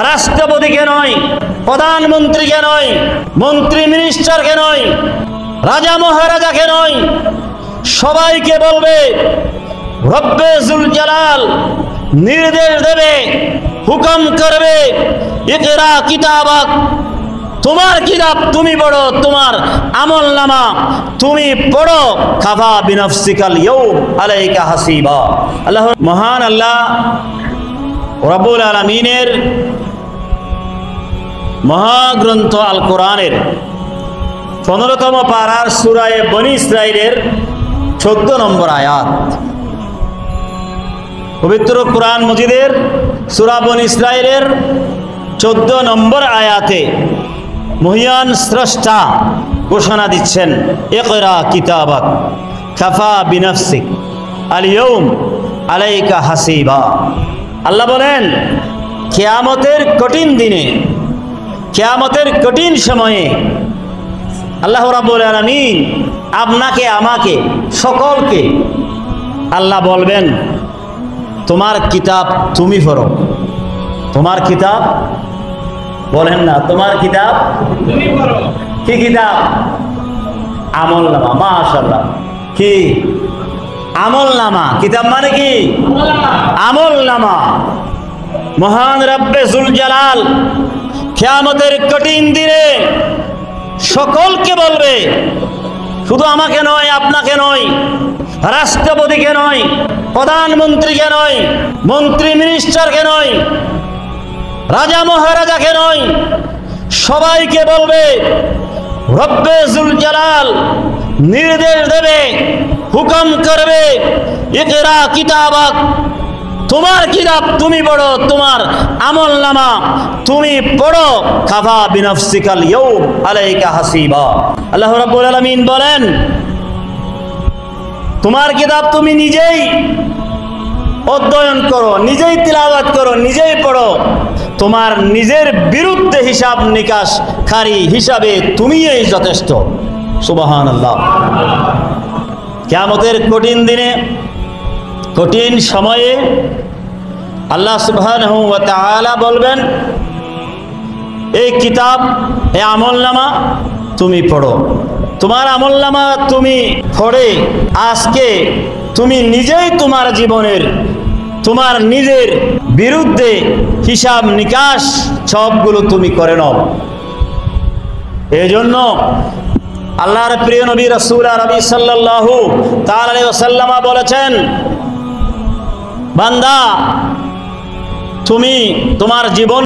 রাষ্ট্রপতিকে নয়, প্রধানমন্ত্রীকে নয়, মন্ত্রী মিনিস্টারকে নয়, রাজা মহারাজাকে নয়, সবাইকে বলবে রব্বে জুল জালাল নির্দেশ দেবে, হুকুম করবে, ইকরা কিতাবাক, তোমার কিতাব তুমি পড়ো, তোমার আমলনামা তুমি পড়ো, কাফা বিনফসিকাল ইয়াউম আলাইকা হাসিবা। আল্লাহ মহান আল্লাহ রব্বুল আলামিনের মহাগ্রন্থ আল কোরআনের 15তম পারার সূরা বনী ইসরাইলের 14 নম্বর আয়াত। পবিত্র কোরআন মজিদের সূরা বনী ইসরাইলের 14 নম্বর আয়াতে মহিয়ান স্রষ্টা ঘোষণা দিচ্ছেন, ইকরা কিতাবাক কাফা বিনফসিক আল ইয়াউম আলাইকা হাসিবা। আল্লাহ বলেন, কিয়ামতের কঠিন দিনে, কিয়ামতের কঠিন সময়ে আল্লাহ রাব্বুল আলামিন আপনাকে, আমাকে, সকলকে আল্লাহ বলবেন, তোমার কিতাব তুমি পড়ো। তোমার কিতাব, বলেন না, তোমার কিতাব তুমি পড়ো। কি কিতাব? আমলনামা। মাশাআল্লাহ, কি আমলনামা? কিতাব মানে কি? আমলনামা। মহান রব্বে জুল জালাল কিয়ামতের কঠিন দিনে সকলকে বলবে, শুধু আমাকে নয়, আপনাকে নয়, রাষ্ট্রপতিকে নয়, প্রধানমন্ত্রীকে নয়, মন্ত্রী মিনিস্টারকে নয়, রাজা মহারাজাকে নয়, সবাইকে বলবে রব্বে জুল জালাল নির্দেশ দেবে, হুকুম করবে, ইকরা কিতাবাক, তোমার কিতাব তুমি পড়ো, তোমার আমলনামা তুমি পড়ো, কাফা বিনফসিকাল ইয়াউম আলাইকা হাসিবা। আল্লাহ রাব্বুল আলামিন বলেন, তোমার কিতাব তুমি নিজেই অধ্যয়ন করো, নিজেই তিলাওয়াত করো, নিজেই পড়ো, তোমার নিজের বিরুদ্ধে হিসাব নিকাশকারী হিসাবে তুমিই যথেষ্ট। সুবহানাল্লাহ। কিয়ামতের কঠিন দিনে, কঠিন সময়ে আল্লাহ সুবহানাহু ওয়া তাআলা বলবেন, এই কিতাব, এই আমলনামা তুমি পড়ো। তোমার আমলনামা তুমি পড়ে আজকে তুমি নিজেই তোমার জীবনের, তোমার নিজের বিরুদ্ধে হিসাব নিকাশ সবগুলো তুমি করে নাও। এই জন্য আল্লাহর প্রিয় নবী রাসূল আরবি সাল্লাল্লাহু তাআলা আলাইহি ওয়াসাল্লাম বলেছেন, বান্দা তুমি তোমার জীবন